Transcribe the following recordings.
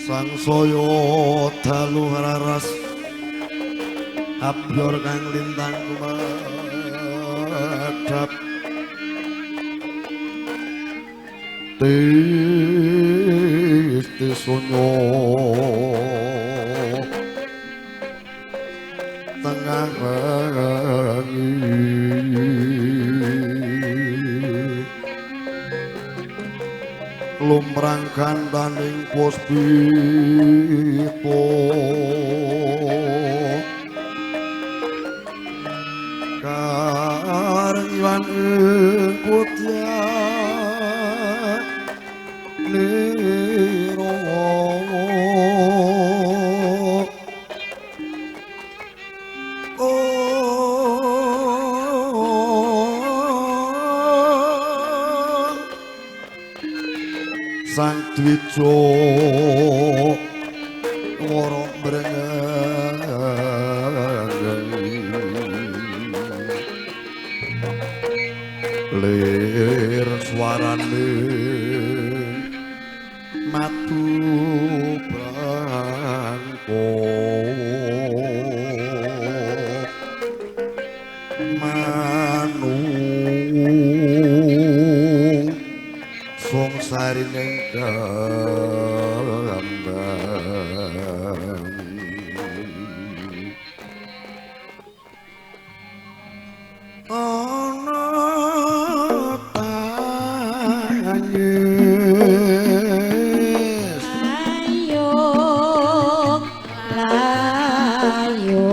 sangsaya dalu raras abyor kang lintang kumadhap Tisonya tengah lumrang kandaning puspita kareng iwan kutya niro sang dwijo wara mrengeng lir swarane matu brangko manung sarining kambang ana tangis ayo layo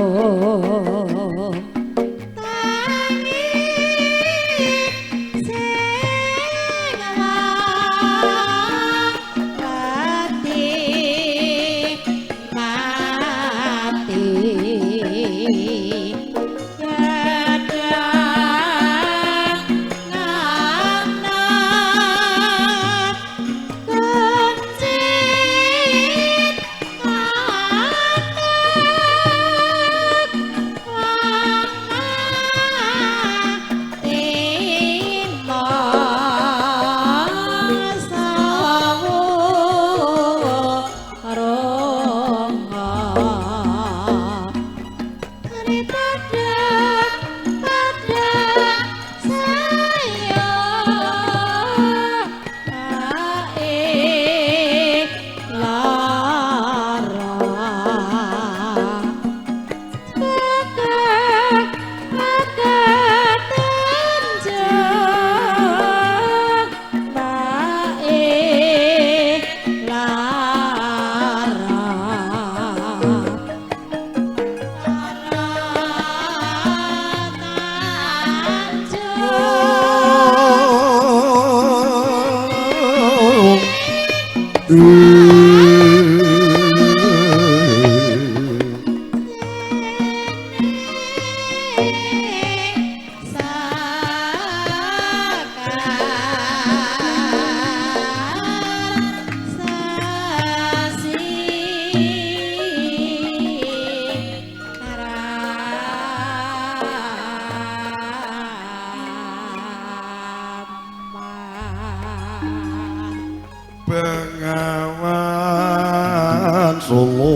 Bengawan Solo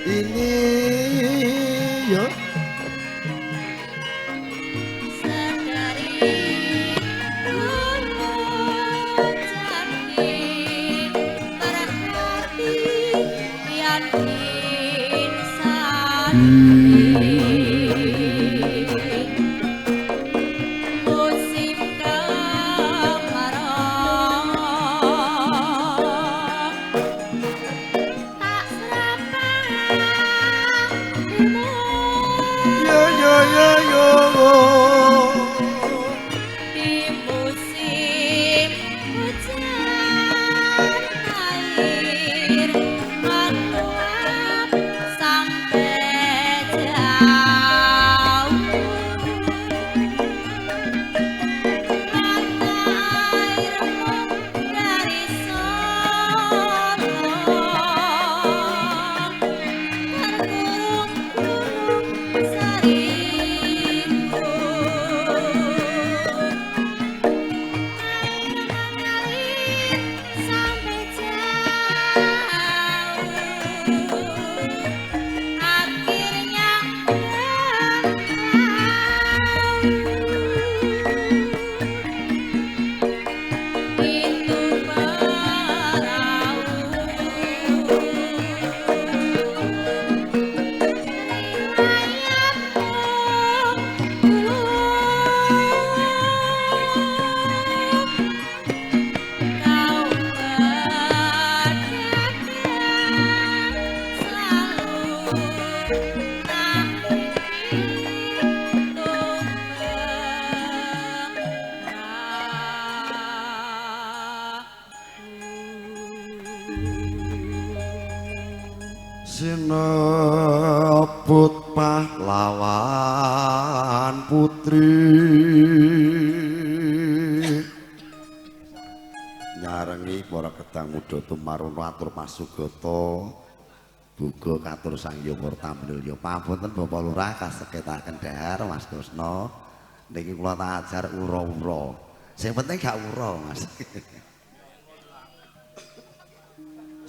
ini ya sedari dulu cantik berhati yakin sakit musim kemarau tak serapang di musim hujan air meluap sampai jauh mata airmu dari Solo terkurung-kurung sari pahlawan putri nyarengi para kedang muda tumaruno atur pasugata buga katur sangya wartamilya pamunten Bapak Lurah kasengketaken dhahar Mas Krisna niki kula tak ajar ura-ura sing penting gak ura Mas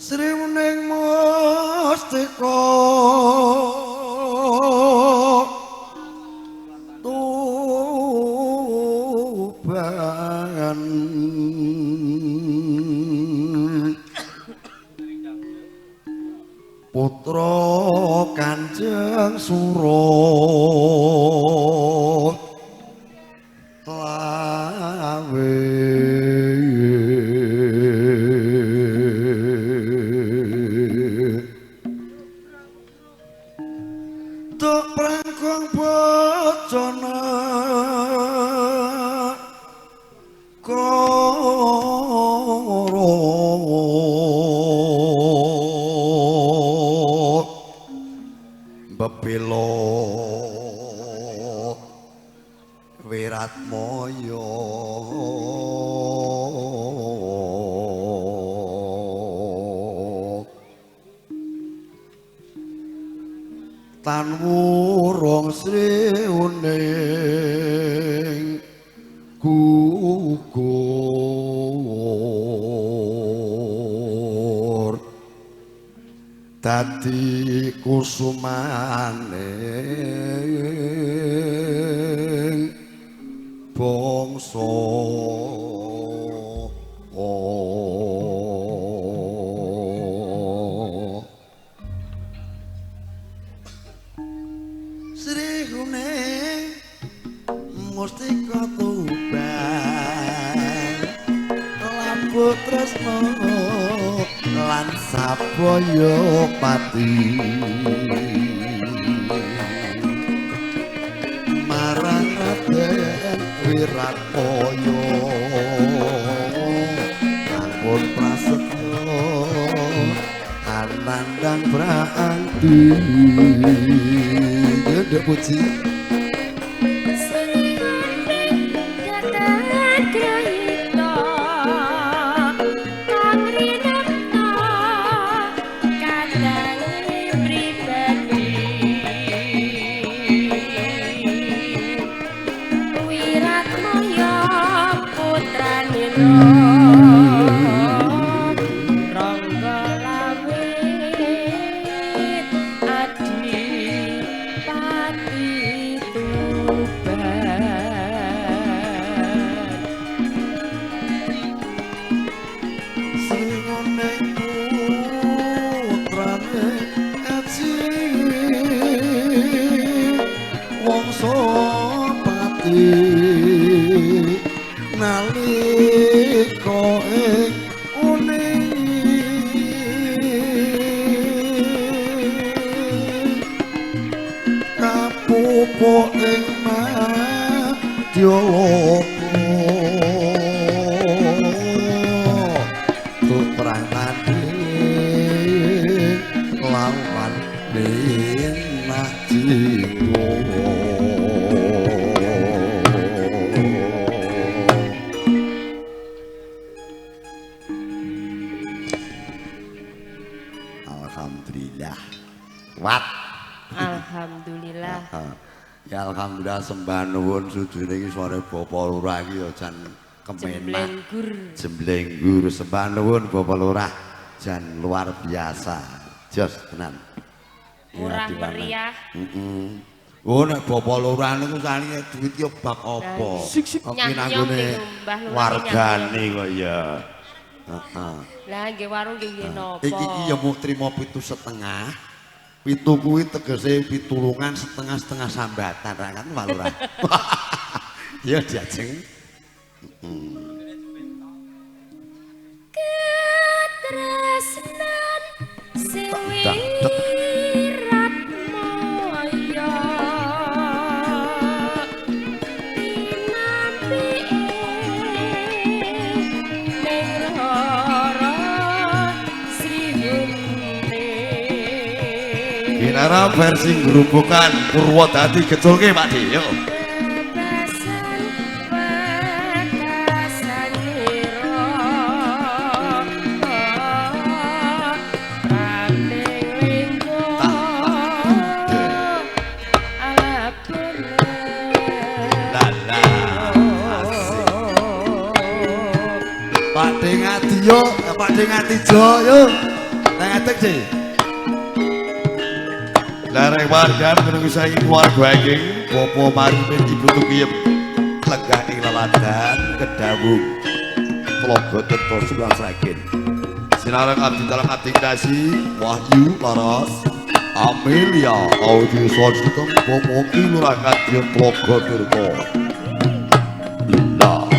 Sri Muning Mustika Tuban Putra Kanjeng Sura lawe tuk prangkong bocana bebelo Wiratmaya tan wurung Sri Uning gugur dadi kusumaning bangsa Sri Uning Mustika Tuban lampu tresna lan sabaya pati marang Raden Wiratmaya ampun prasetya anandang prangti ndek puji nalika ing uning kapupuk ing Madyalaka tutrang tanding lawan benak jiwa Wat. Alhamdulillah. Ya alhamdulillah sembah nuwun sujune iki sore Bapak Lurah iki ya jan kemenak. Jemblenggur sembah nuwun Bapak Lurah jan luar biasa. Jos tenan. Murah meriah. Oh nek Bapak Lurah niku saline duit ya bab apa? Nyanyi nanggone wargane kok ya. Heeh. Lah nggih warung nggih napa? Iki ya mung trimo 7,5. Pitu kuwi tegese pitulungan setengah sambatan ra kan Pak Lurah. Ya diajeng. Katresnan Wiratmaya tinampi ning rara Sri Uning Era versi gerubukan Purwodadi geculke Pak De yo. Pak De ngati yo, Pak De ngati jo yo. Nang atek sih. Lareng warga menunggu saiki keluarga iki, Popo Marimin Ibu Tukiyep legah ing laladan kedawung. Tlaga Tirta Sulang Sragen. Sinareng abdi dalam ating dasi Wahyu Laras Amelia Audio Sound System Popo Kilurah Kadya Tlaga Tirta. Lila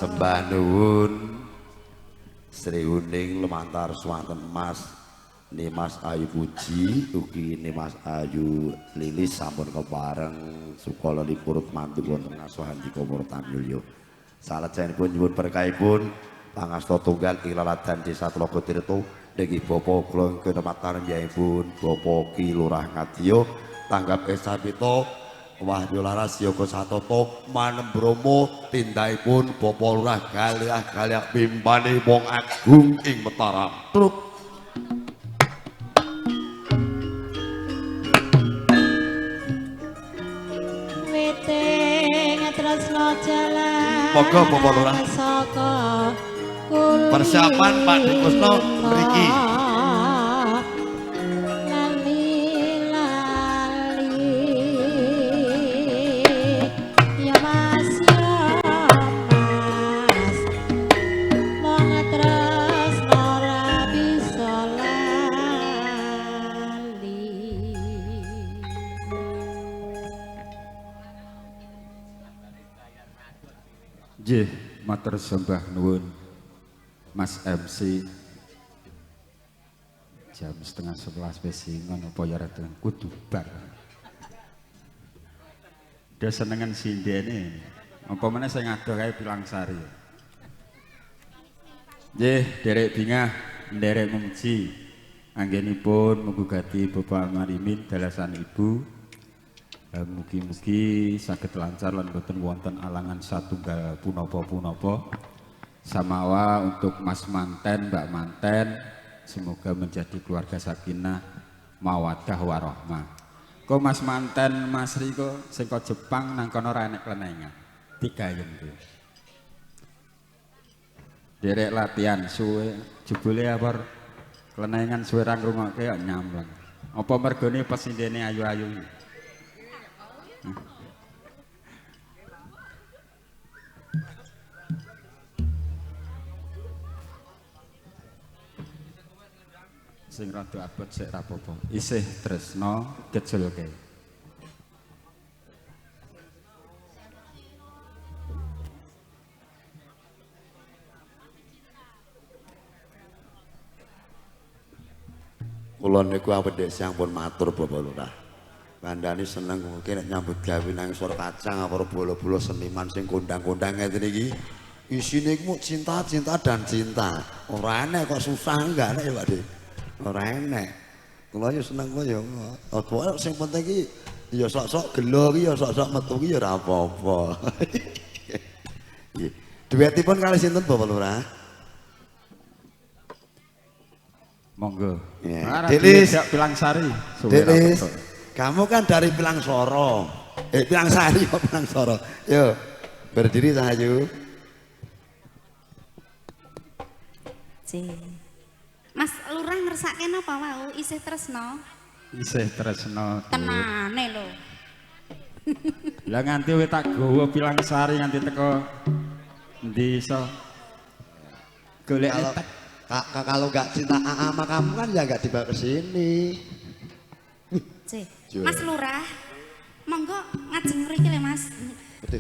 sembah nuwun Sri Uning lumantar swanten Mas Nimas Ayu Puji ugi Nimas Ayu Lilis sampun kepareng sukala lipurut mantu wonten ngasuhan Dika Murtamilya. Salajengipun nyuwun berkahipun pangasta tunggal ing laladan Desa Tlaga Tirta nggih Bapa kula kinematar miyahipun Bapa Ki Lurah Ngadiya tanggap esapita Wahyu Laras Yoga Satoto Manem Bromo tindahipun Bapa Lurah galiah-galiah pimpane wong agung ing Mataram. Truk Witing tresno jalan. Moga Bapa Lurah. Persiapan Pak Dikusno mriki. Nggih, matur sembah nuwun Mas MC jam 10:30 wis ngono apa ya rada kudu bar. Dia senengan sindene. Apa meneh sing adoh kae Pilangsari. Nggih, derek bingah, nderek memuji. Anggenipun menggugati Bapak Marimin dalasan Ibu. Mugi-mugi saged lancar lan boten wonten alangan satunggal punapa-punapa. Samawa untuk Mas Manten, Mbak Manten, semoga menjadi keluarga sakinah mawaddah warahmah. Kok Mas Manten, Mas Riko sing kok Jepang nang kono ora enek klenengan. Digayem kuwi. Derek latihan suwe jebule apa klenengan suwe ra ngrungokke kok nyamlang. Apa mergone pesindene ayu-ayu. Sing rada abot sik ra apa-apa. Isih tresno gejolke. Kula niku awedhek sampun matur Bapak Lurah. Kandhane seneng mungkin nek nyambut gawe nang Sor Kacang apa bola-bola seniman sing kondang-kondang ngeten iki. Isine iku cinta-cinta dan cinta. Ora enek kok susah enggak enek ya Pak De. Ora enek. Kula yo seneng kok yo. Apa sing penting iki ya sok-sok gelo iki ya sok-sok metu iki ya ora apa-apa. Nggih. Duetipun kali sinten Bapak Lurah? Monggo. Ya. Delis Pilangsari. Delis. Kamu kan dari Pilangsoro. Pilangsari kok Pilangsoro. Yo. Berdiri Sahayu. Mas Lurah ngersake napa wau isih tresno? Isih tresno. Tenane lho. Lah nganti kowe tak gawa Pilangsari nganti teko endi iso golek Kalau nggak cinta sama kamu kan ya nggak dibawa ke sini. Mas Lurah, monggo ngajeng mriki le Mas.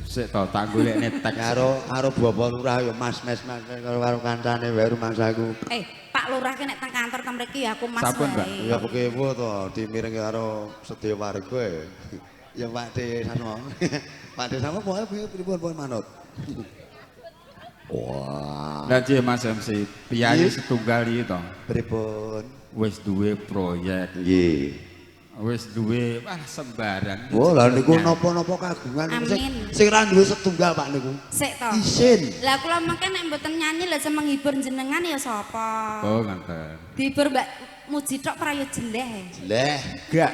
Sik to tak golekne tek karo Bapak Lurah ya Mas karo kancane wae rumangsaku. Pak Lurah ki nek teng kantor teng mriki ya aku Mas Sampun, Mbak. wae. Ya kepo to dimiring karo sedaya warga ya Pak De Sasmo. Pak De Sasmo pokoke pripun manut. Wah. Lah nggih Mas MC, piyayi setunggal iki to. Pripun? Wis duwe proyek. Nggih. Wis duwe sembarang. Oh, lha niku napa-napa kagungan sing ra duwe setunggal Pak niku. Sik to. Isin. Lah kula mengke nek mboten nyanyi lha sing menghibur jenengan ya sapa? Oh, ngoten. Dihibur Mbak Muji tok prayo jendeh. Leh, gak.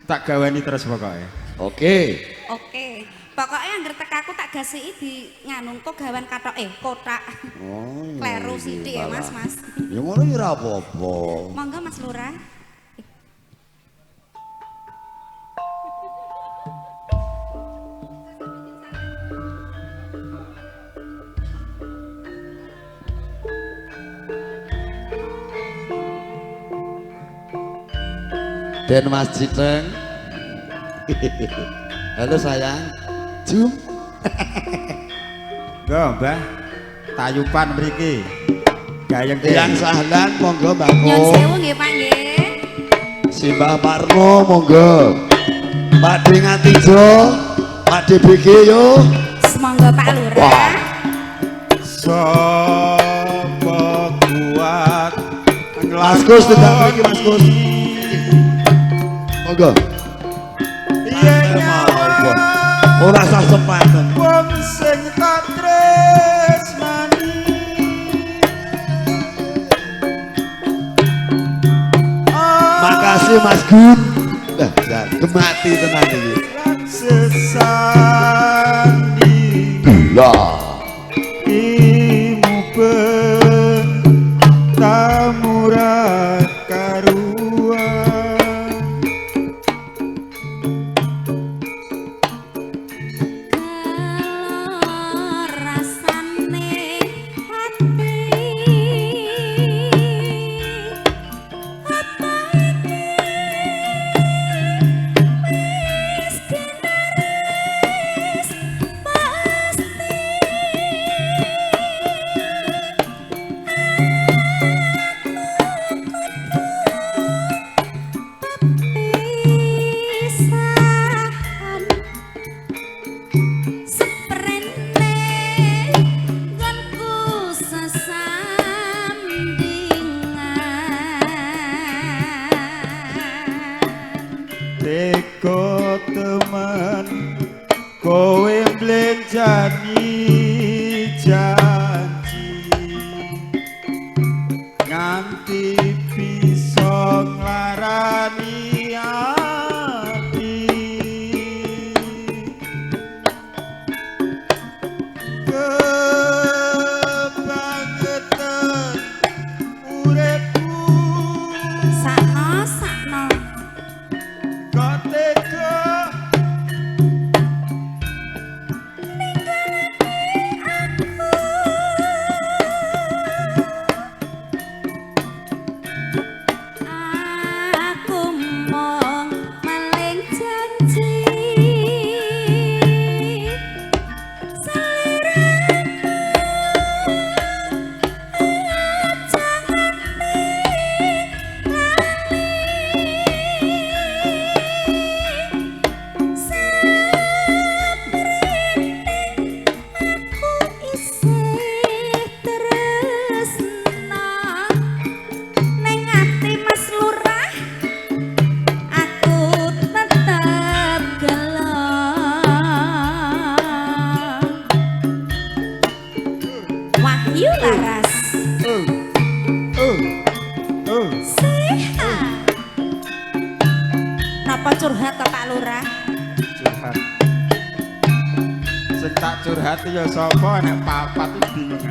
Tak gaweni terus pokoke. Oke. Pokoknya anggar tekaku tak gasiki di nganu kok gawan katok kotak. Oh. Kleru sithik ya Mas. Ya ngono ya ora apa-apa. Monggo Mas Lurah. Den Mas Citeng. Halo sayang. Jum. Go, Mbah. Tayupan mriki. Gayeng Yang sahlan monggo Mbak Ko. Nyun sewu nggih Pak nggih. Simbah Parno monggo. Pak De Ngatijo, Pak De BG yo. Semangga Pak Lurah. Sapa kuat Mas Gus tidak mriki Mas Gus. Monggo. Iya ora sah sepaten. wong sing tak tresnani. Makasih Mas Gun. Lah, gemati tenan iki. Sesandi Lah. imu tamurat karuan. Rasane hati apa iki wis generis pasti janji nganti bisa nglarani ati kebangetan uripku sakno kok tega aku mong maling janji Wahyu Laras sehat napa curhat to Pak Lurah curhat sing tak curhat ya sapa nek papat iki bingung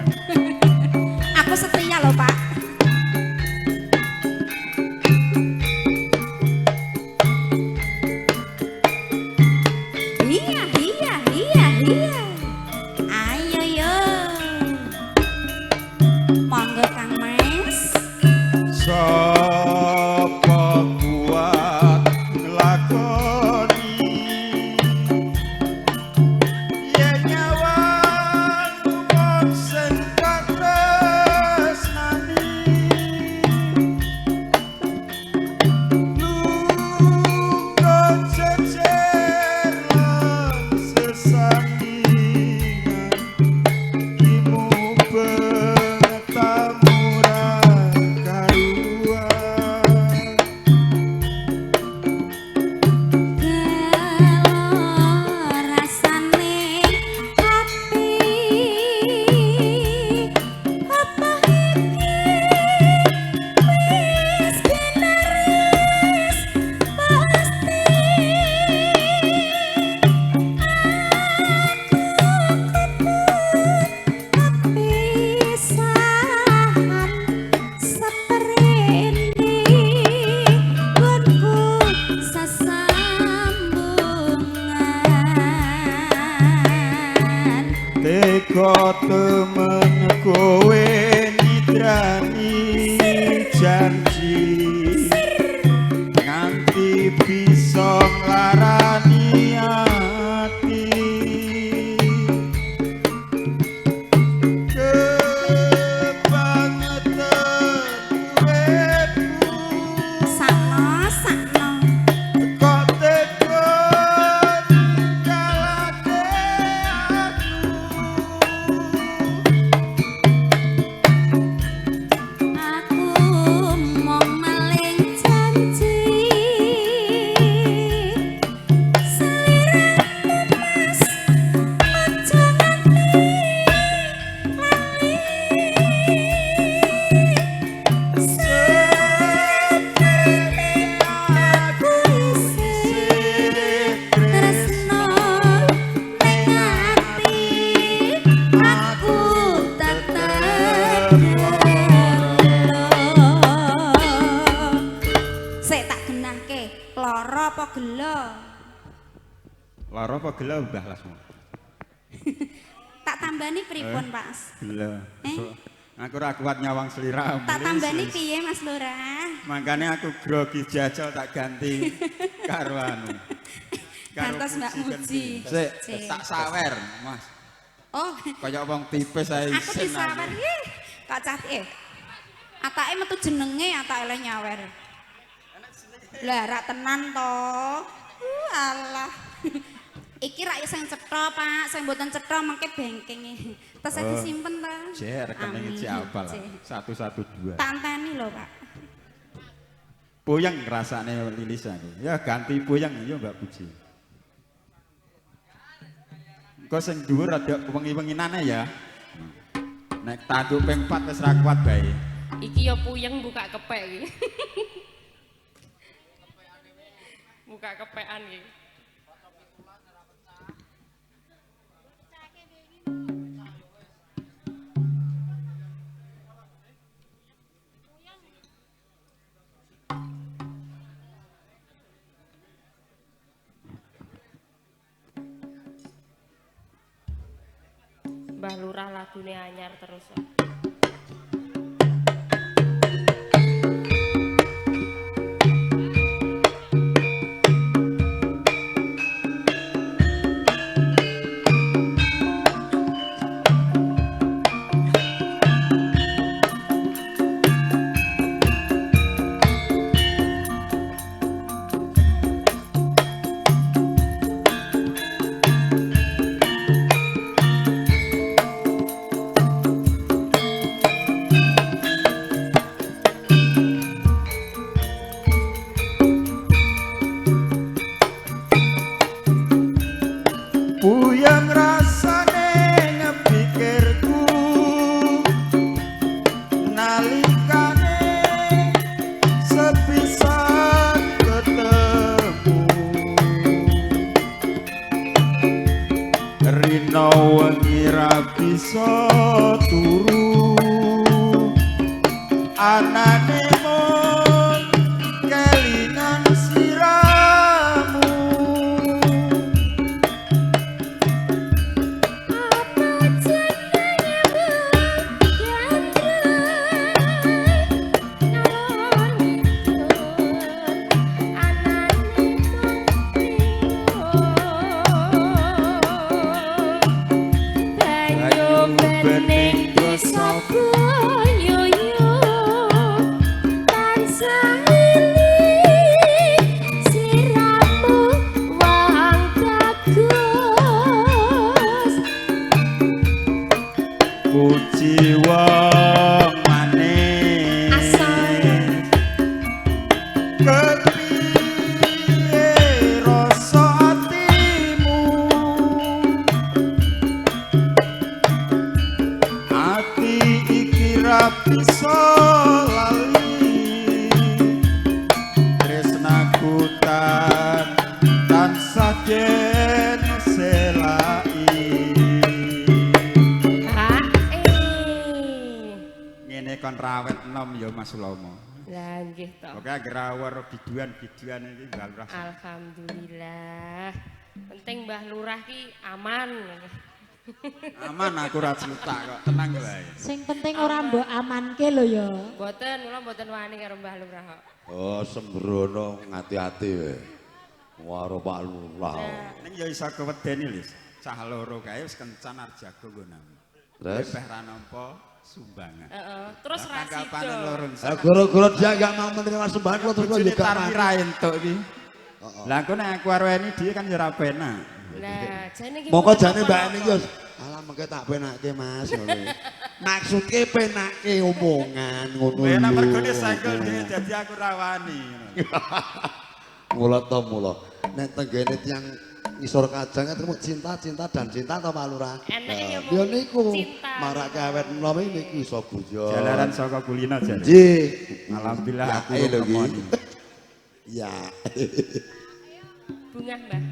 aku setia loh Pak iya ayo yo monggo Kang Mas sapa kuat nglakoni yen nyawa mung sing katresnani luka jejer lan sesandingan imu pengetamura karuan kalau rasane hati apa iki wis beneris pasti kepisahan seperti gunku sesambungan teko temen kowe nidrani janji nganti bisa nglarani ati kebangetan uripku sakno kok tega ninggalake aku mong maling janji seliramu mas aja nganti lali seperti aku isih tresno ning ati aku tetep gelo sik tak genahke lara apa gelo lara apa gela udah langsung tak tambani pripun Pak gela Eh? aku ora kuat nyawang seliramu tak tambani piye Mas Lurah makanya aku grogi jajal tak ganti karo anu gantos Mbak Muji sik Sik. tak sawer Mas oh kaya wong tipis ae aku disawer ih kok cah atake metu jenenge atake le nyawer lah rak tenan to alah iki rak sing cetha Pak sing mboten cetha mengke bengking terus disimpen ta Jek rekening siapa lah 112 tanteni lho Pak puyeng rasane lilis aku ya ganti puyeng ya Mbak Puji Kok sing dhuwur rada wengi-wenginane ya. Nek tanduk ping 4 wis ra kuat bae. Iki ya puyeng buka kepek iki. Buka kepekan iki. Mbah Lurah lagune anyar terus. Puyeng rasane ngepikirku nalikane sepisan ketemu rino wengi ra bisa turu anane mon kelingan siramu. Bening dosaku yoyo tansah eling sliramu wang bagus puji wong manis kepiye rasa atimu ati iki ra bisa lali tresnaku tansah jen selai ngene kon rawet enom ya Mas Lomo. Lah nggih to. Pokoke anggere awor biduan-biduan iki Mbah Lurah. Alhamdulillah. Penting Mbah Lurah ki aman. Aman aku ra celutak kok, tenang wae. Sing penting ora mbok amanke lho ya. Mboten, kula mboten wani karo Mbah Lurah kok. Oh, sembrono ngati-ati we. Karo Pak Lurah. Ning ya iso kewedeni lho. Cah loro kae wis kencan arep jago nggonam. Terus Beh ra nampa sumbangan. Heeh, terus ra Tanggapane sida. loro. gara-gara dia enggak mau menerima sumbangan kula terus Bojone juga tarwira entuk iki. Lah engko nek aku arep eni dhewe kan ya ora penak. Lah, jane ki mongko jane Mbak Eni yo alah mengke tak penake Mas ngono. Maksudke penake omongan ngono lho. Penak mergone sakel dhewe dadi aku ra wani. Mula to mula. Nek tenggene tiyang ngisor kajang ketemu cinta dan cinta to Pak Lurah. Eneke ya Yo niku cinta. marake awet enom niku iso guyon. Jalaran saka kulino jane. Nggih. Alhamdulillah aku Ya, lho, nemoni. Ya. Bunga Mbah.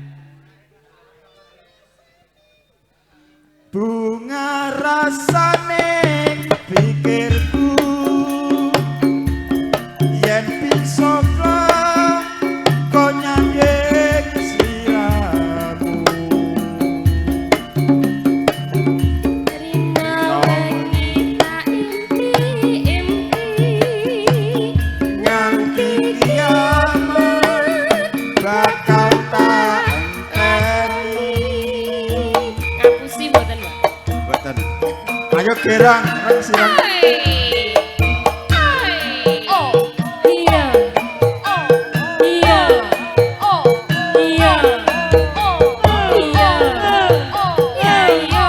Bunga rasane pikirku yen bisa kok nyandeng sliramu Rina wengi tak impi-impi nganti kiamat bakal tak enteni. Ngapusi mboten, Mbak? Mboten. Ayo gerang, reng sirang. Oh, iya. Oh, iya. Oh, iya. Oh, iya. Oh, iya, iya.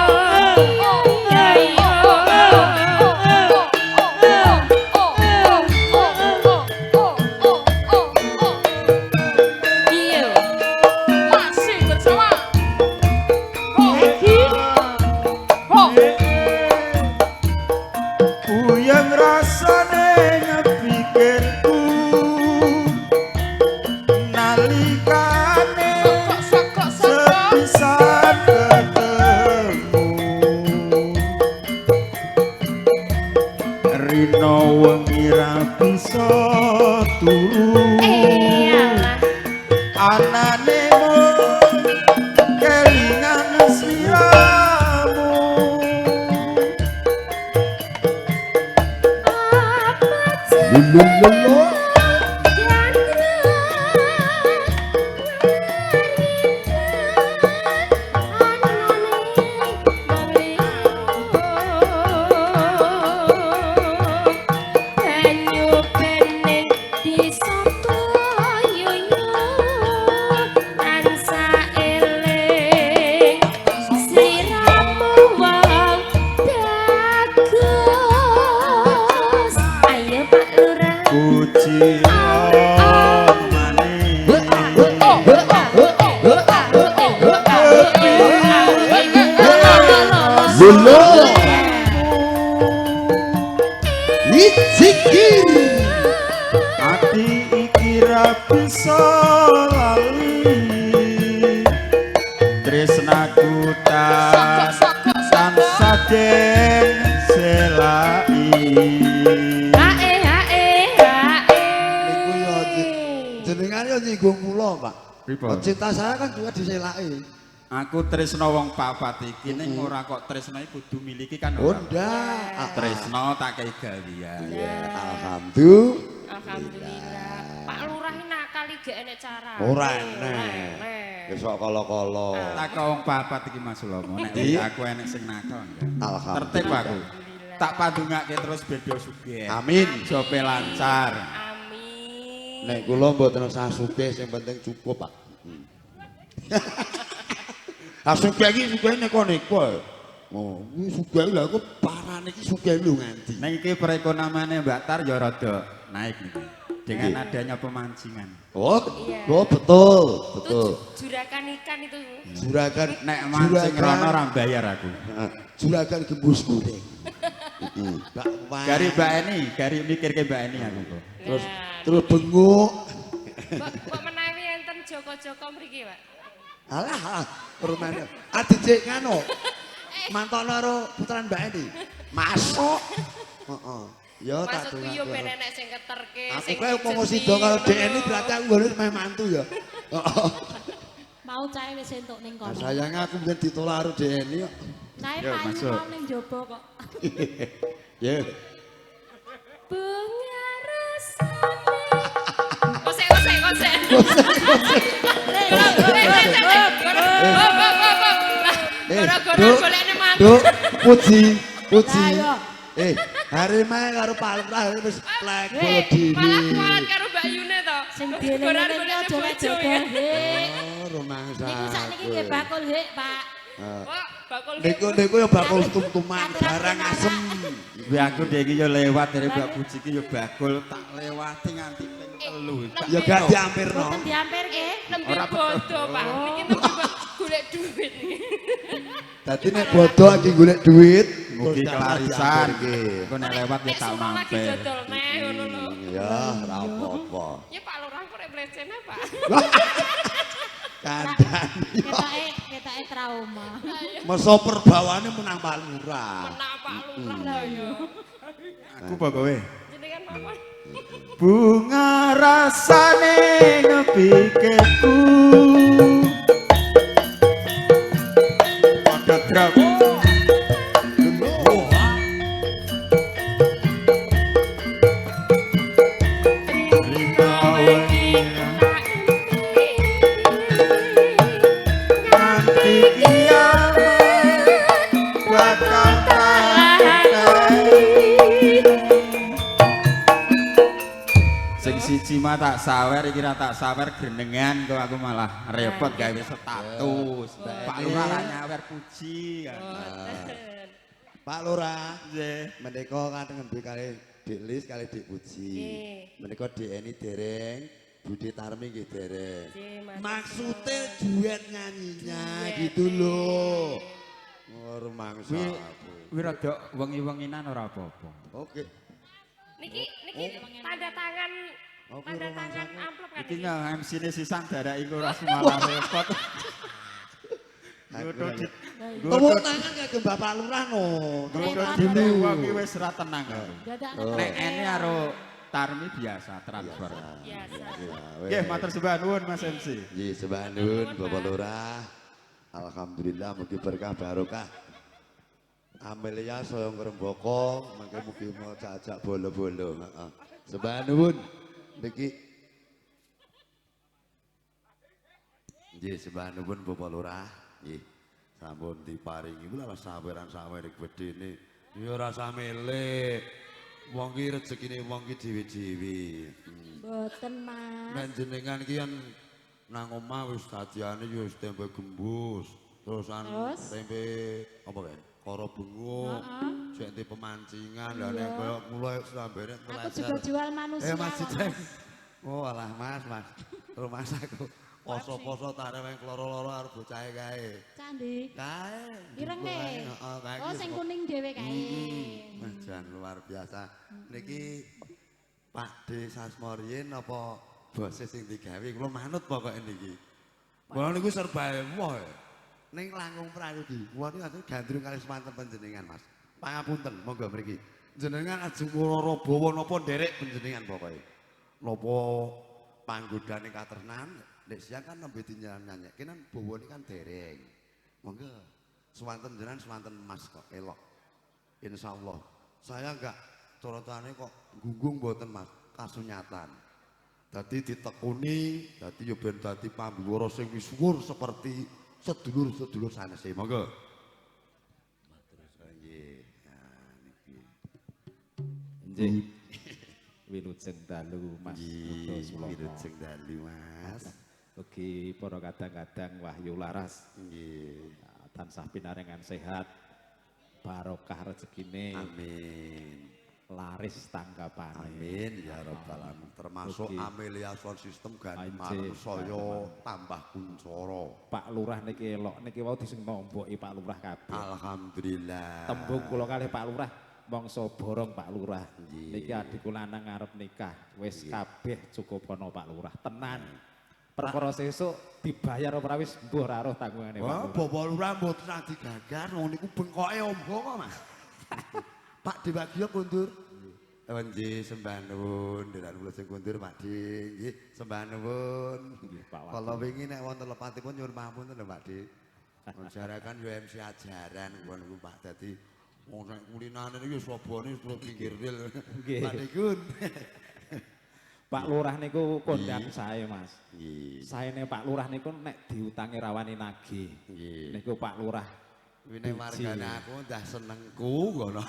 Oh, iya, iya. Iya. Masih kecewa. Oh, Lagi alah anane kelingan sliramu lulu puji lulu Ijiki ati iki ra bisa lali tresnaku tansah den selai niku ya jenengan ya nyinggung kula Pak. Pripun? Cinta saya kan juga diselaki. aku tresno wong papat iki ning ora kok tresno iki kudu miliki kan Oh ora. ndak. Tresno tak kei gawian. alhamdulillah Pak Lurah ini nakal gak enek cara Ora enek. Wis kok kala-kala. Tak kok wong papat iki Mas Lomo nek aku enek sing nakal enggak. Alhamdulillah. Tertib aku. Tak pandungake terus beda sugih. Amin. Jope lancar. amin Nek kula mboten usah sugih sing penting cukup, Pak. Ah sugih iki sugih neko-neko. Oh, iki sugih lha aku parane iki sugih lho nganti. Nek iki perekonomiane Mbak Tar ya rada naik nih. Dengan adanya pemancingan. Oh, Iya. oh betul, betul. juragan ikan itu Juragan Nek mancing rono ora bayar aku. Juragan gembus goreng. Mbak Gari Mbak Eni, gari mikir ke Mbak Eni aku kok. terus benguk. kok menawi enten joko-joko mriki Pak Alah, rumane. Adijek ngono. Mantono karo puteran Mbak Eni. Masuk. Heeh. Ya tak maksudku yo ben enek sing keterke Aku kae umpama sida karo DNI berarti aku ngene meh mantu ya. Heeh. Mau cahe wis entuk ning kono. Sayangnya aku mbiyen ditolak karo DNI kok. Cahe Yo, payu masuk. mau ning jaba kok. Ya. bunga rasane kosek gara-gara golekne mantu Duk, puji, puji. Lah, Hari mae karo Pak Lurah wis plek Hei, kula dhewe. malah kuat karo Mbak Yune to Sing dieling-eling Golek-golekne aja lek bojo, jodoh. ya. Hek. Oh, rumangsa. Niku sakniki nggih bakul hek, Pak. Kok bakul Niku ya bakul tum-tuman barang asem. Mbak aku dek iki yo lewat dari Mbak Puji iki yo bakul tak lewati nganti ping 3. Ya gak diampirno. Boten diampirke. nembe Ora bodo Pak niki nembe golek duit iki Dadi nek bodoh lagi golek duit, Mugi terus kelarisan. diampirke. Engko nek lewat ya nek tak semua lagi mampir. dodol neh ngono lho Ya, ora apa-apa. ya Pak Lurah kok rek mlecene Pak Kandhani. Ketake trauma. Masa perbawane menang Pak Lurah. menak Pak Lurah lah ya Aku apa kowe? jenengan mawon Bunga rasane ngepikirku Pada drop Nanti kiamat bakal Sing siji mah tak sawer iki ra tak sawer genengan kok aku malah repot gawe status. Pak Lurah ra nyawer puji kan. Pak Lurah, Nggih. menika kan ngembe kali Dik Lis kali Dik Puji. Nggih. Menika DNI dereng, Budi Tarmi nggih dereng. Nggih, Mas. Maksudnya duet nyanyinya gitu loh. Oh, rumangsa Kuwi aku. kuwi rada wengi-wenginan ora apa-apa. Oke. niki tanda tangan Oh, kuwi tanda tangan rumangsaku. amplop kan Iki iki? nang MC-ne sisan darak iku ora malah repot. Aku Ngutut ya. di- Tepuk ngutut tangan kayak Bapak Lurah no. ngutut Repot dine lho. wong iki wis ora tenang aku. Dadak Oh. Nek ene karo Tarmi biasa transfer. Biasa. Nggih, matur sembah nuwun Mas MC. Nggih, sembah nuwun Bapak Lurah. Alhamdulillah mugi berkah barokah. Amelia saya ngrembaka, mangke mugi mau cacak bolo-bolo. Heeh. Sembah nuwun. Niki nggih sembah nuwun Bapak Lurah. Nggih. Sampun diparingi kula saweran-saweran gedene. Ya ora samele. Wong ki rezekine wong ki dhewe-dhewe. Mboten, Mas. Nek jenengan ki kan nang omah wis dadiane ya wis tempe gembus, terusan tempe apa kae? Karo benguk. Sik ente pemancingan lha nek koyo mulai sambere Aku juga jual manusia. Mas kok, Ciceng. Oh alah Mas. Terus Mas aku poso-poso tarep yang loro-loro arep bocahe kae. Candi. Kae. Irenge. Heeh, kae. Oh, sing kuning dhewe kae. Jan luar biasa. Niki Pak D Sasmorien apa bose sing digawe kula manut pokoke niki. Kula niku serba emoh. Ning langkung prayogi. Kula niku ajeng gandrung kali semanten panjenengan, Mas. Pangapunten, monggo mriki. Jenengan ajeng ora bawa napa nderek panjenengan pokoke. Napa panggodane katresnan, nek siang kan nembe dinyanyi. Kene bawane kan dereng. Monggo. Sewanten jenengan sewanten Mas kok elok. Insyaallah. Saya enggak corotane kok gunggung mboten Mas, kasunyatan. Dadi ditekuni, dadi yo ben dadi pambiwara sing misuwur seperti sedulur-sedulur sanese. Monggo. Matur nggih. Nah niki. Nggih. Wilujeng dalu Mas Muda Sulama. Wilujeng dalu Mas. Ugi para kadang-kadang Wahyu Laras. Nggih. Tansah pinaringan sehat. Barokah rezekine. Amin. Laris tanggapane. Amin ya rabbal alamin. Termasuk Ugi. Amelia Sound System ganti Anjir, saya tambah kuncoro. Pak Lurah niki elok niki wau dising nomboki Pak Lurah kabeh. Alhamdulillah. Tembung kula kalih Pak Lurah mangsa borong Pak Lurah. Nggih. Niki adikku lanang ngarep nikah. Wis kabeh cukup ana Pak Lurah. Tenan. Perkara sesuk dibayar ora wis mbuh ora roh tanggungane Pak Wah, Lurah. Bapak Lurah mboten digagar, wong niku bengkoke ombo kok, Mas. Pak Dibagio kundur. Nggih, sembah nuwun, nderak kula sing kundur Pak Di. Nggih, sembah nuwun. Nggih, Pak Wati. Kala wingi nek wonten lepatipun nyuwun pamunten lho Pak Di. Menjarakan yo MC ajaran kula niku Pak dadi wong nek kulinane niku slobone terus pinggir ril. Nggih. Pak Dikun. Pak Lurah niku kondang sae Mas. Nggih. Saene Pak Lurah niku nek diutangi rawani nagih. Nggih. Niku Pak Lurah Wine wargane aku ndah senengku ngono.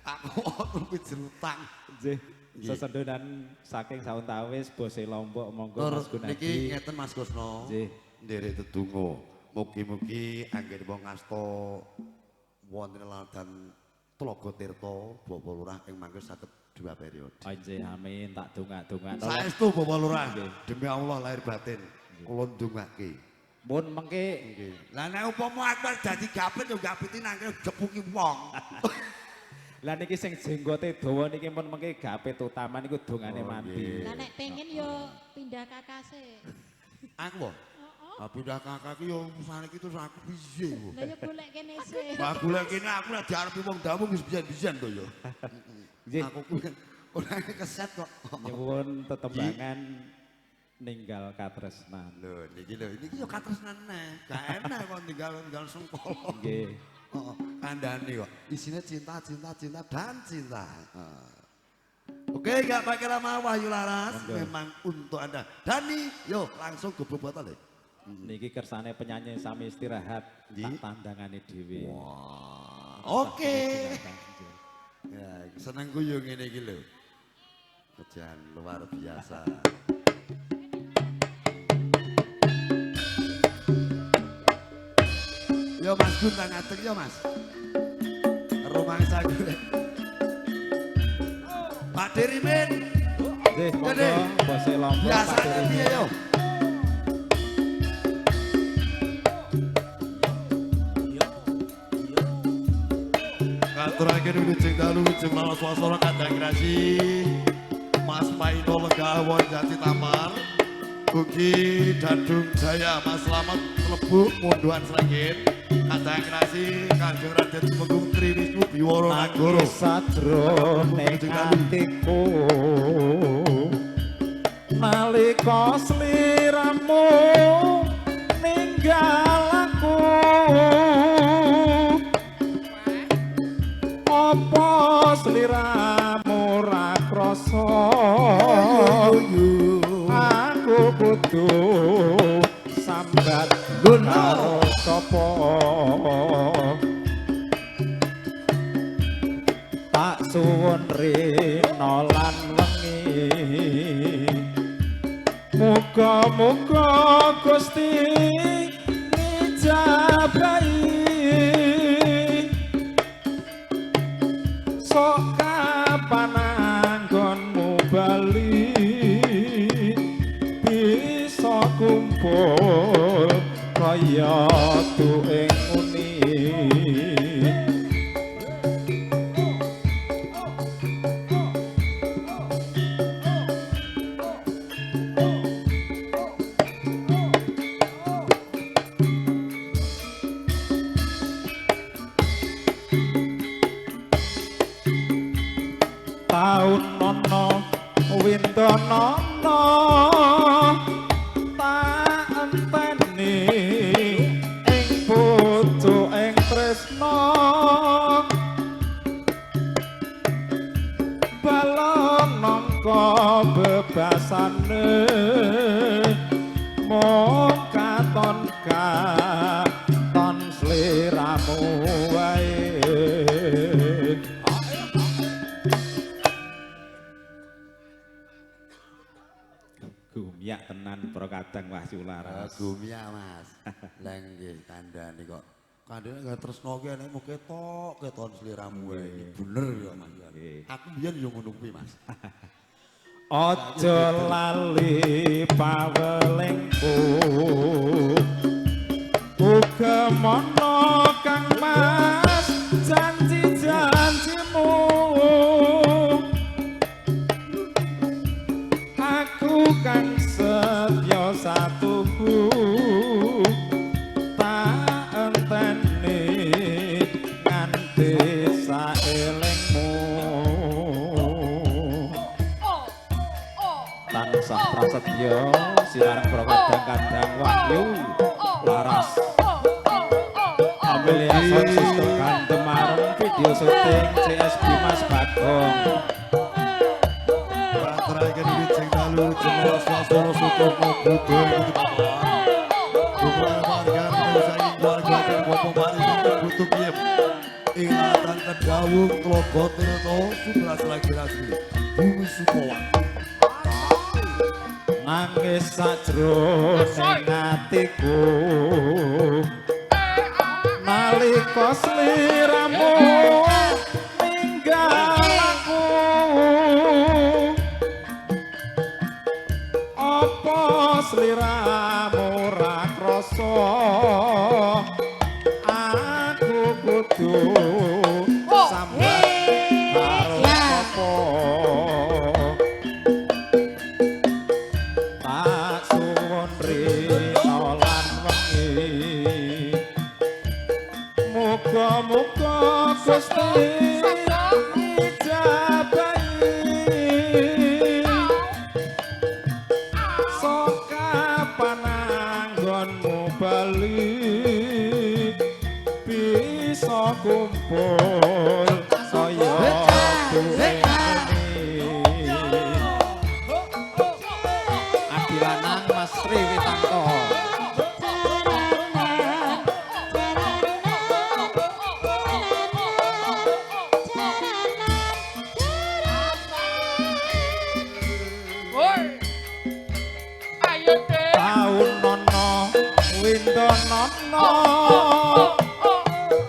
Aku pijer utang. nggih Nggih. sesendonan saking sauntawis bose Lombok monggo Mas Tur niki Gunadi. ngeten Mas Kusno. Nggih. Nderek tetunggu. Mugi-mugi anggen wong ngasta wonten ladan Tlaga Tirta Bapak Lurah ing mangke saged 2 periode. Nggih amin tak dongak-dongak. Saestu Bapak Lurah. Nggih. Demi Allah lahir batin kula ndongake. Mun mengke Nggih. Lah nek upama aku dadi gapit yo gapiti nang kene jepuki wong. lah niki sing jenggote dawa niki mun mengke gapit utama niku dongane Oh, mandi. nggih. Lah nek pengen yo pindah kakase. Aku Heeh. pindah kakak ki yo saniki terus aku piye kok. Lah yo golek kene sih. Lah golek kene aku nek diarepi wong damu wis bisa-bisa to yo. Nggih. Aku kuwi ora keset kok. Nyuwun tetembangan ninggal katresnan. Lho niki yo katresnan neh. Gak enak kok tinggal sengkolo. Nggih. Heeh, kandhane kok. Isine cinta dan cinta. Oke, gak pakai lama Wahyu Laras, Monggo. memang untuk Anda. Dani, yo langsung ke botol deh. Niki kersane penyanyi sami istirahat Nggih. tak tandangane dhewe. Oke. Ya, seneng guyu ngene iki lho. Kejan luar biasa. Yo Mas Gun tak ngadeg yo Mas. Rumangsa gue. Pak Dirimin. Nggih, monggo Dede. bose Lombok Biasa Pak Diri. piye yo. Katuraken wilujeng dalu wilujeng lawas wasana kandhang rasi. Mas Paino Legawon Jati Tamar. Ugi Dadung Jaya Mas Slamet Lebuk Munduan Srenggen. kadang nasi Kanjeng Raden Tumenggung Triwisnu Biwara Nagara nangis sadrone atiku nalika sliramu ninggal aku apa sliramu ra krasa aku kudu sambat karo sapa tak suwun rina lan wengi muga-muga Gusti ngijabahi sok kapan anggonmu bali bisa kumpul kaya tuing uni taun nono windono tak enteni ing bojo ing tresno balon nangka bebasane mung katon katon sliramu wae gumiak tenan para kadang Wahyu Laras. Gumia Mas. Lah nggih kandhane kok. Kandhane gak tresno ki nek mung keton sliramu wae. Bener ya Mas. Aku biyen yo ngono kuwi Mas. Aja lali pawelingku. Uga mono Kang Mas janji-janjimu. Aku kang setya satuku tak enteni nganti saelingmu tansah prasetya sinareng kadang-kadang Wahyu Laras Amelia Sound System Gandemareng video syuting CSB Mas Bagong Terakhir ini sing dalu jelas swasana sutomo budhe Bukan warga saing warga dan bapak mari butuh piyem ingatan kedawung tlogo tirta 11 lagi bumi Sukowan nangis sajroning atiku nalika sliramu ninggal aku apa sliramu ra krasa aku kudu sambat karo sapa tak suwun rina lan wengi muga-muga Gusti ngijabahi sok kapan anggonmu bali bisa kumpul kaya tuwing Adilanang Mas Sri Witanto Woi. Ayo deh. taun nono windono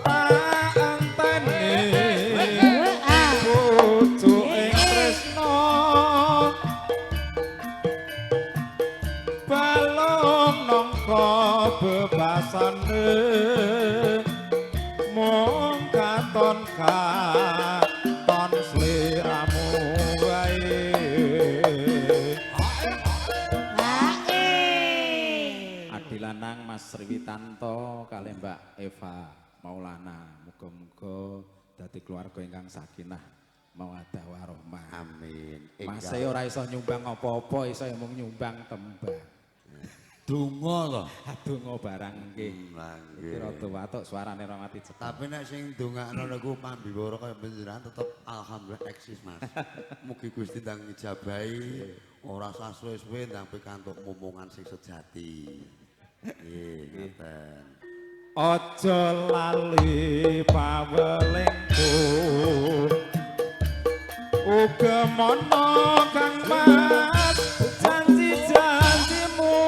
tak enteni bojo ing tresno balon nangka bebasane mung katon katon sliramu wae Danang Mas Riwitanto kali Mbak Eva Maulana. Muga-muga dadi keluarga ingkang sakinah mawaddah warahmah. Amin. Mas e ora iso nyumbang apa-apa, iso mung nyumbang tembang. Donga to. Donga barang nggih. Nggih. Kira watuk suarane ora mati cetha. Tapi nek sing ndongakno niku pambiwara kaya panjenengan tetep alhamdulillah eksis Mas. Mugi Gusti ndang ngijabahi ora sasuwe-suwe ndang pikantuk momongan sing sejati. Nggih, ngoten. Aja lali pawelingku. Uga mono kang mas janji-janjimu.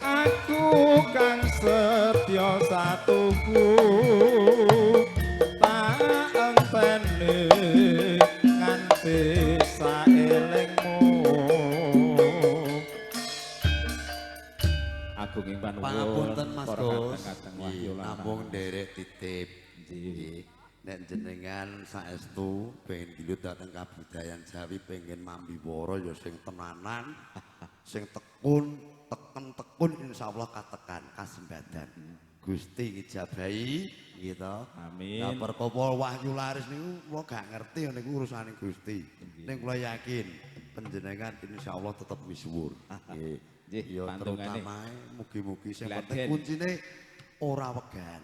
Aku kang setya satuku tak enteni nganti saelingmu. Agung ing panuwun Pangapunten Mas para Gus. kadang-kadang wahyu Nggih, namung nderek titip. Nggih. Nek jenengan saestu pengen dilut dateng kabudayan Jawi pengen mambiwara ya sing tenanan, sing tekun, tekun insyaallah katekan kasembadan. Gusti ngijabahi gitu. Amin. Nah perkara wahyu laris niku kula gak ngerti niku urusane Gusti. Ning kula yakin panjenengan insyaallah tetep misuwur. Nggih. Nggih, Ya pantungane. terutama mugi-mugi sing Gladen. penting kuncine ora wegan.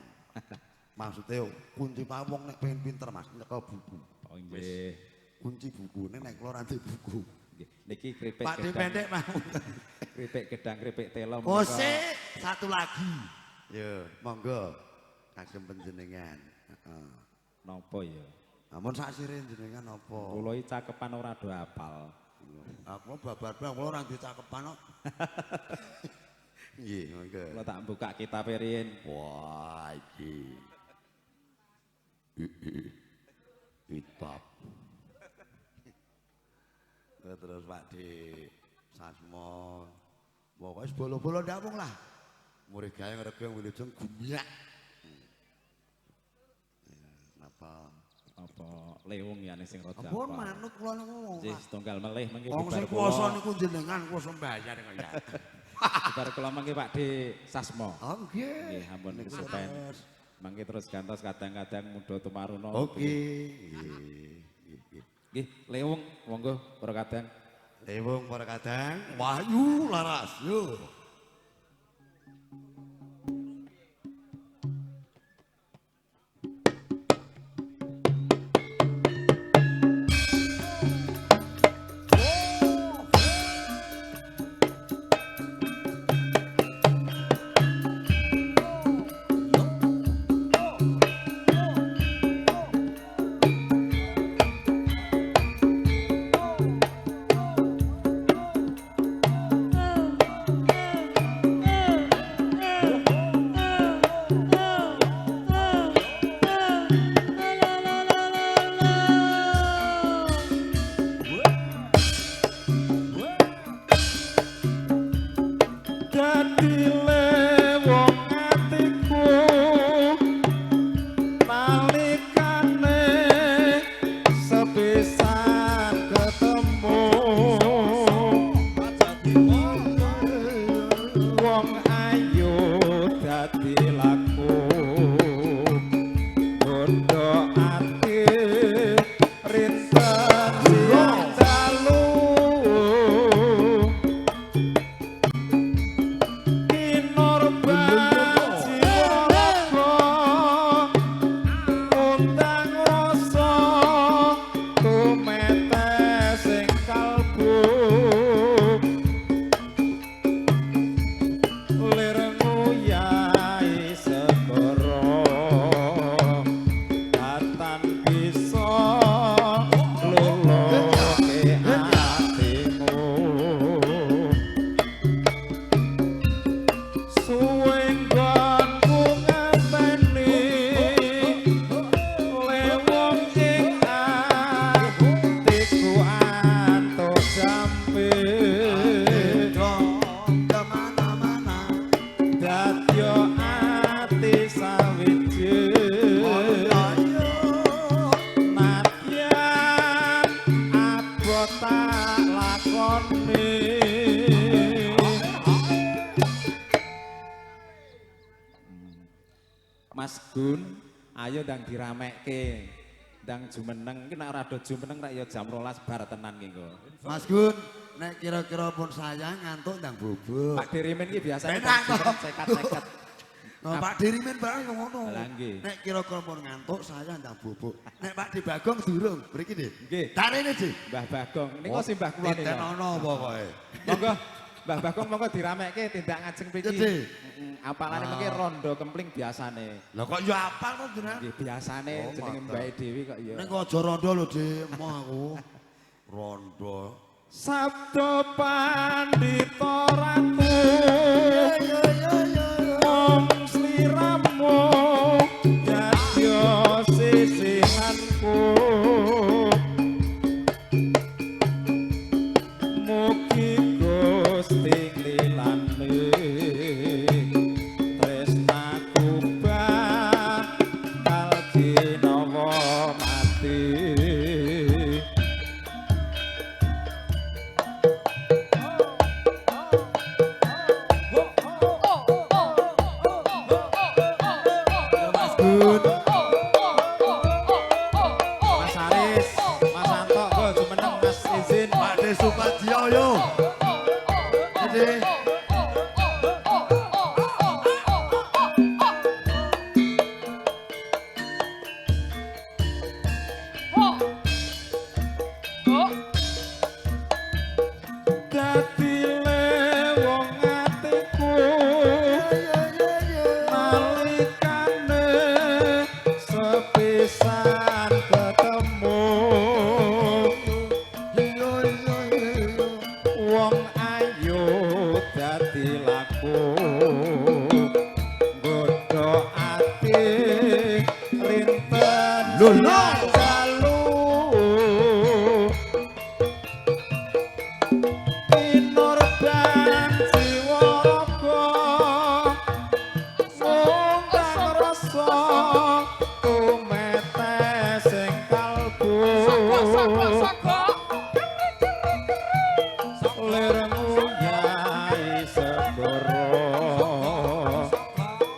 Maksudnya kunci pawong nek pengen pinter Mas nyekel buku. Oh nggih. Kunci bukune nek kula ra buku. Nggih. Niki kripik Pak gedang. pendek mau. Kripik gedang, kripik telo. Kose satu lagi. Ya, monggo kagem panjenengan. Heeh. Napa ya? Amun sak sire jenengan apa? Kula iki cakepan ora do apal. Aku babar bang kula ora dicakepan kok. Nggih, monggo. Kula tak buka kitab riyin. Wah, iki. Kitab. Terus Pak Dik Sasmo. Pokoke bolo-bolo ndamung lah. Murid gawe ngregeng wilujeng gumiak. Napa? Apa leung ya sing rada Ampun apal. manut kula niku. Nggih, setunggal melih mengki Wong sing bibar kuwasa kula. niku jenengan kuwasa mbayar kok ya. Bibar kula mengki Pak De Sasmo. Oh nggih. Nggih, ampun Niku kesupen. terus. Mangke terus gantos kadang-kadang muda tumaruna. Oke. Nggih. Nggih, leung monggo para kadang. Ewong para kadang wahyu laras yo. tak lakoni Mas Gun, ayo ndang diramekke. Ndang jumeneng iki nek ora do jumeneng rek ya jam 12 bar tenan ki engko. Mas Gun, nek kira-kira pun saya ngantuk ndang bubuk. Pak Dirimin ki biasane Enak kok. cekat-cekat. Oh, Pak Dirimin barang ngono. Lah nggih. Nek kira-kira pun ngantuk saya ndang bubuk. Nek Pak Di Bagong durung, mriki nggih. Nggih. Carine, Di. Mbah Bagong, niku sing Mbah kula Titen niku. ono pokoke. Monggo Mbah Bagong monggo diramekke tindak ngajeng mriki. Gede. Apalane mengki rondo kempling biasane. Lah kok yo apal to, Jenengan? Nggih biasane Oh, jenenge mantap. Mbake Dewi kok ya. Nek aja rondo lho, Di. Emoh aku. Rondo. Sabda pandita ratu Yo yo yo. om sliramu yadya sisihanku mugi Gusti lilane tresnaku bakal ginawa mati. Mas Gun. Mas Aris, Mas Anto, go jumeneng Mas izin. Pak De Supadyo yo. Gede. Dadi lewong atiku nalikane sepisan ketemu wong ayu dadi laku nggodha ati rinten Lho, lho. dalu Pinurban jiwa raga ngundang rasa tumetes ing kalbu lir nguyai segara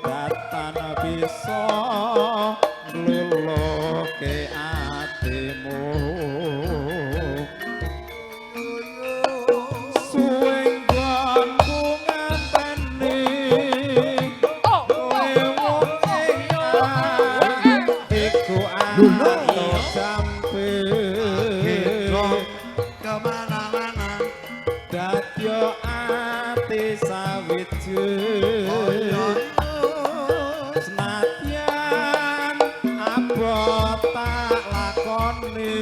datan bisa ngluluke atimu suwenggonku nganteni kowe wong enyang iku anto jampe Kemana-mana. dadya ati sawiji senadyan abot tak lakoni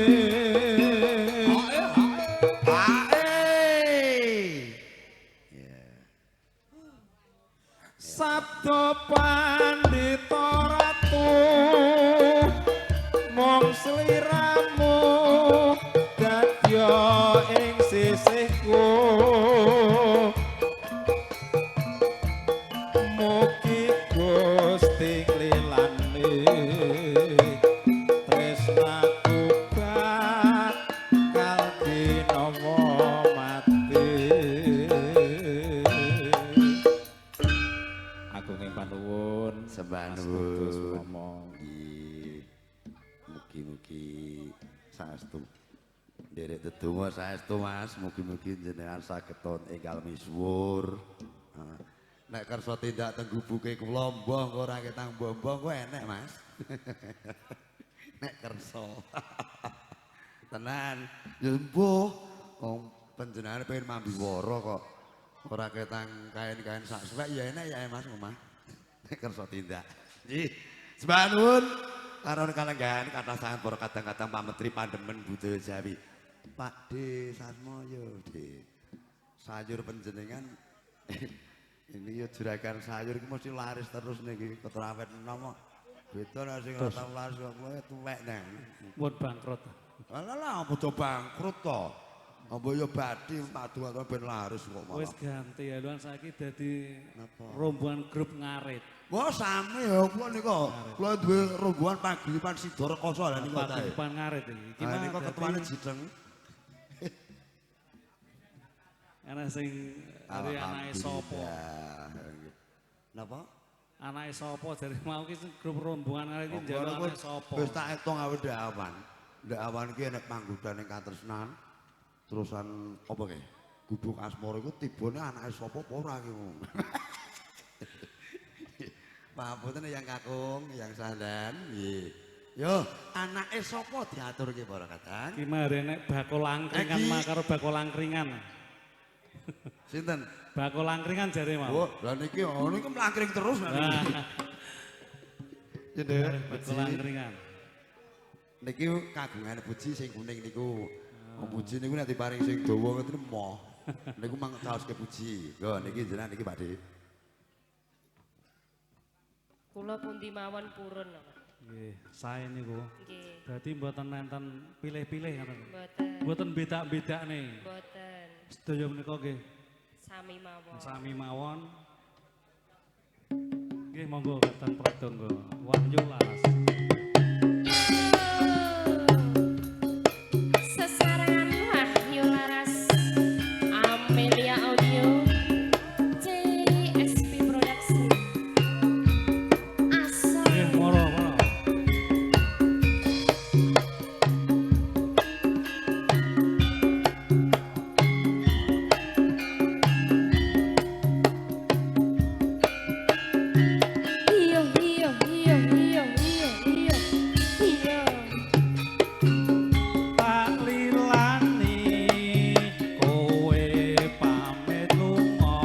sabda pandita ratu mung sliramu dadya ing sisihku mugi Gusti lilane tresnaku bakal ginawa mati. Agunging panuwun Sembah Mas nuwun. Kudus ngomong. Nggih. Mugi-mugi saestu nderek dedonga saestu Mas, mugi-mugi jenengan saged enggal misuwur. Nah, nek kersa tindak teng gubuke kula mbah ora ketang mbah-mbah kok enek Mas. Nek kersa. Tenan, ya mbuh. Wong panjenengan pengen mambi wara kok. Ora ketang kain-kain sak suwek ya enek ya Mas omah. Nek kersa tindak. Nggih. Sembah nuwun. Karon kalenggahan kathah sanget para kadang-kadang Pak Menteri Pandemen Budaya Jawi. Pak D Sarmoyo D. Sayur panjenengan ini ya juragan sayur iki mesti laris terus niki ketrawet nama. Beda nek sing ora tau laris kok kowe tuwek nang. Mun bangkrut. Alah apa to bangkrut to? Apa ya badhe padu atau ben laris kok malah. Wis ganti ya luan saiki dadi Napa? rombongan grup ngarit. Wah sami ya kula nika. Kula duwe rombongan paguyuban Sidor Koso lha niku ta. Paguyuban ngarit iki. Iki Nah mah niku dadi ketuane Jideng. ana sing dari anake sapa? Napa? Anake sapa jare mau ki grup rombongan ngarit iki njaluk anake sapa? Wis tak etung awe ndak awan. Ndak awan ki enek panggodane katresnan. Terusan apa ki? Gubuk asmara iku tibane anake sapa apa ora ki. Papunten yang kakung, yang sandan. Nggih. Yo, anake sapa diaturke para kadang? Ki mare nek bakul angkringan mah karo bakul angkringan. Sinten? Bakul angkringan jare mau. Oh, lha niki niku mlangkring terus lha niki. Jenenge Bakul angkringan. niki kagungane puji sing kuning niku. Puji niku nek diparing sing dawa ngoten moh. Niku mang caoske puji. Lho niki jenengan niki Pakde. Kula pundi mawon purun. Nggih, sae niku. Nggih. Berarti mboten nenten pilih-pilih ngoten. Mboten. Mboten bedak-bedakne. Mboten. Sedaya menika nggih Sami mawon. sami mawon. Nggih monggo Katan Pradangga. Wahyu Laras. Sesarengan Wahyu Laras. Amelia Audio. JSP Production. Asal. Nggih moro moro. Iya iya iya iya iya iya iya. Tak lilani kowe pamit lunga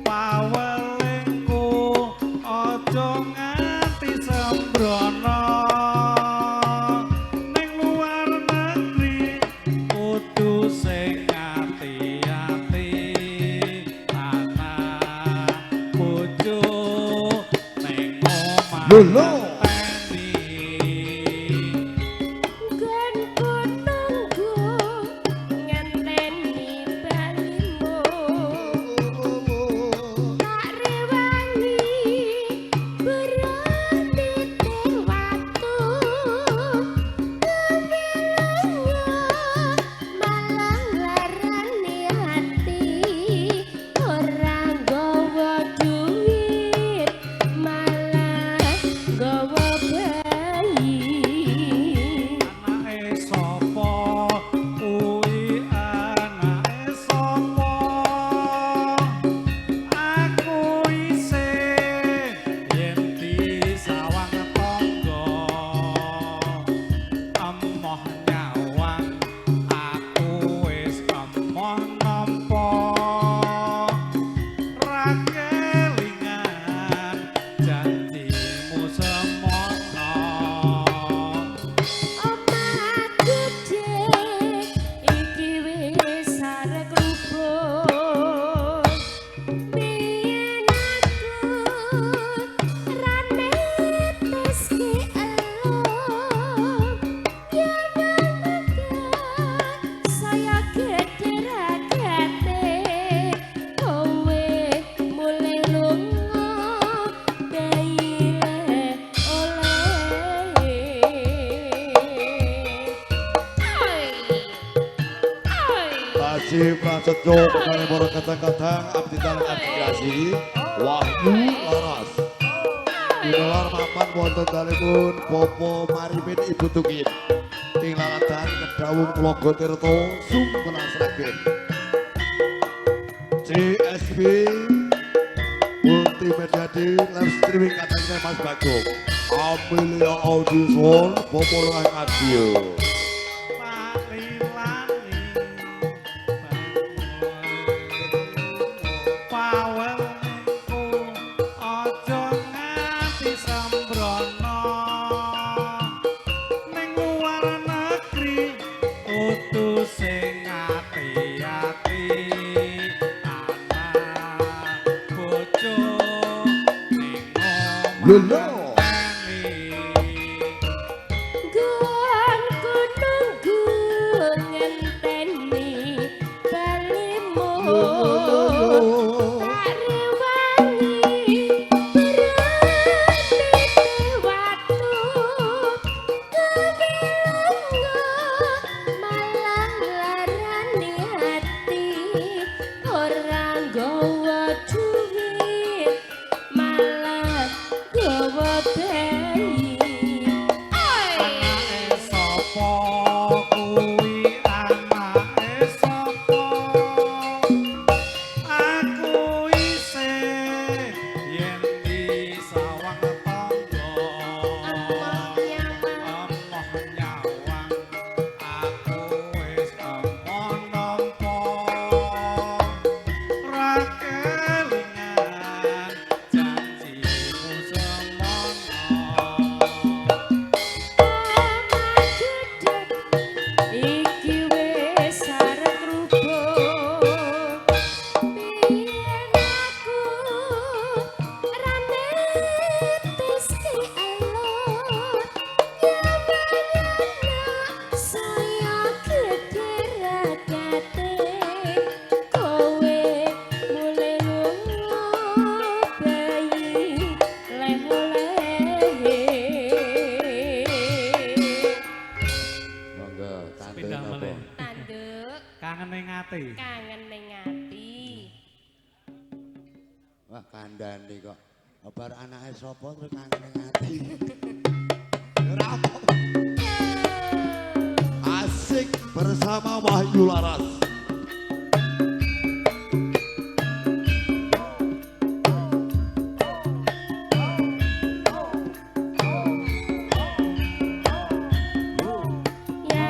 pawelingku aja nganti sembrono ning luar negeri kudu sing ati-ati anak bojo ning omah Lho. Gon nunggu ngenteni balimu. Tak rewangi berani teng watu. Malah larani hati. Ora nggawa duit malah nggawa bayi. Anake sapa kuwi anake sapa aku isih yen disawang tangga emoh nyawang aku wis emoh nampa ra kelingan janjimu semono. Omah gede iki wis arek luput. Biyen aku ra neteske elok. Yen saya gede ragate kowe mulai lunga baile oleh. Haji Prasetyo pengarep para kadang-kadang abdi dalam admirasi Wahyu Laras. Diluar mapan wonten dalipun Popo Marimin Ibu Tukin. Ing laladan Kedawung Tlaga Tirta Sumpenan Sragen. CSB Multimedia di live streaming katanya Mas Bagong. Amelia Audio Popo Radio. Tak lilani pawelingku aja nganti sembrono ning luar negeri kudu sing ati-ati anak bojo ning Lho. Gon nunggu ngenteni balimu. Tak rewangi berani watu. Kebilangga malah larani hati. Ora nggawa duit Kangen ning ati. Kangen ning ati. Wah kandhane kok. Bar anake sapa terus kangen ning ati. Ora apa. Asik bersama Wahyu Laras.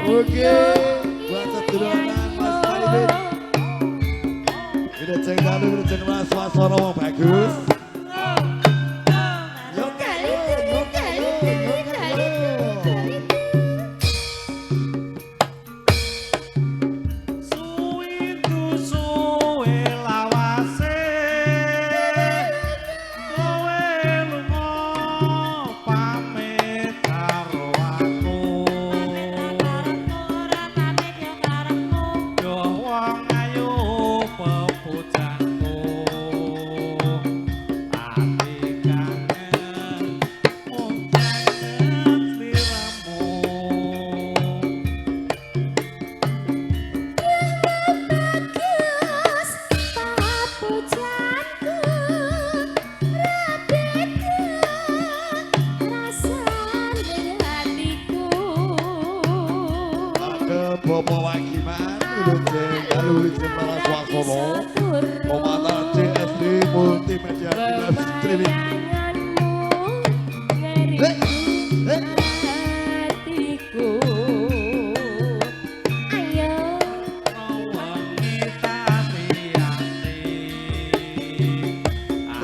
Oke, buat seduluran Mas Palibin. Udah ceng dalu, udah ceng mas suasana mau bagus. Yuk kali, yuk kali, yuk kali. Suwi ku suwe lawase. Kowe lunga pamit karo aku. Yo wong ayu pepujanku. Ati kangen mung kangen sliramu. Ke Bobo Wagiman, udah ceng dalu, udah ceng mas suasana. Komandan CSD Multimedia Dinas Streaming.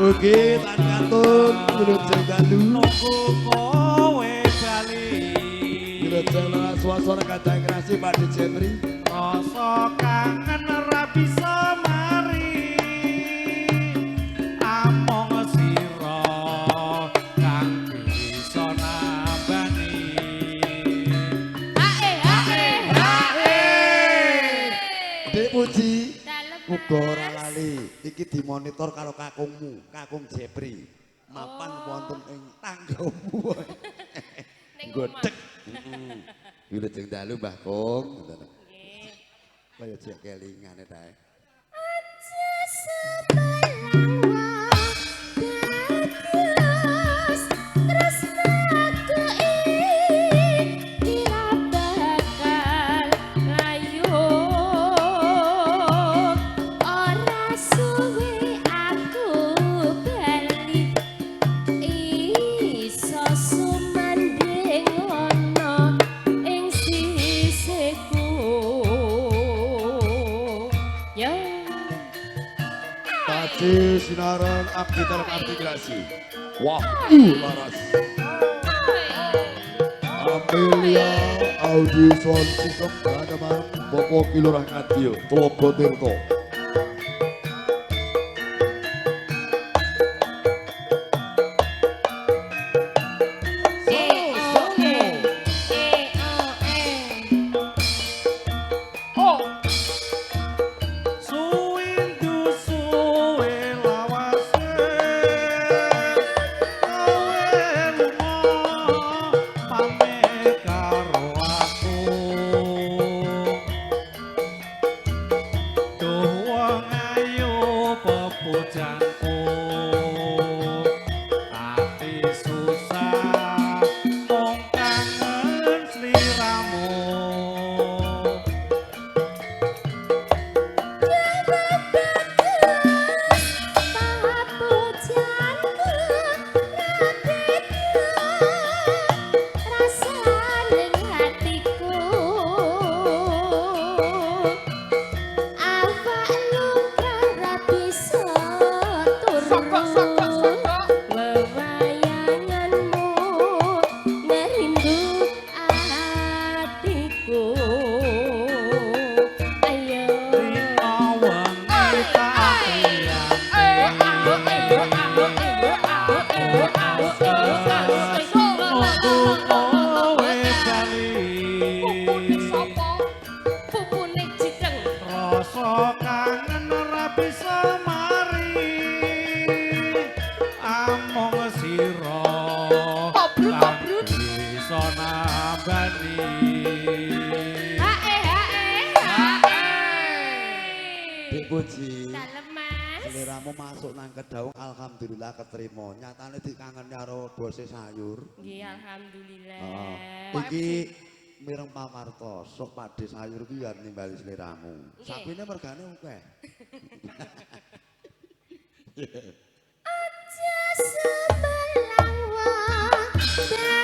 Oke, tan kantun, udah ceng dalu. Nunggu kowe bali. Udah ceng mas suasana kata kreasi Pak Dijemri. Rasa kangen ra bisa mari. Among sira kang bisa nambani. Dek Puji, Dalem muga ora lali. Iki dimonitor karo kakungmu, Kakung Jepri. Mapan wonten ing tanggamu. ning Godhek. Udah ceng dalu Mbah Kung. Nggih. Kaya jek kelingane ta. Tadi sinaran abdi teleartikulasi. Wahyu Laras. Amelia Audio Sound System Kadaman Bopo Kilurah Ngatio Tlogo Tirto. Suwindu suwe lawase. Kowe lunga pamit karo aku. Duh wong ayu pepujanku. Ati susah mung kangen sliramu. Rasa kangen ora bisa mari. Among sira kang bisa nambani. Hae hae hae. Puji. Dalem Mas. Seliramu masuk nang kedaung alhamdulillah keterima. Nyatane dikangen karo bose sayur. Nggih alhamdulillah. Iki mireng pamarto, sok pade sayur ki ya nimbali seliramu. Sapine mergane akeh. Aja sebelang wadah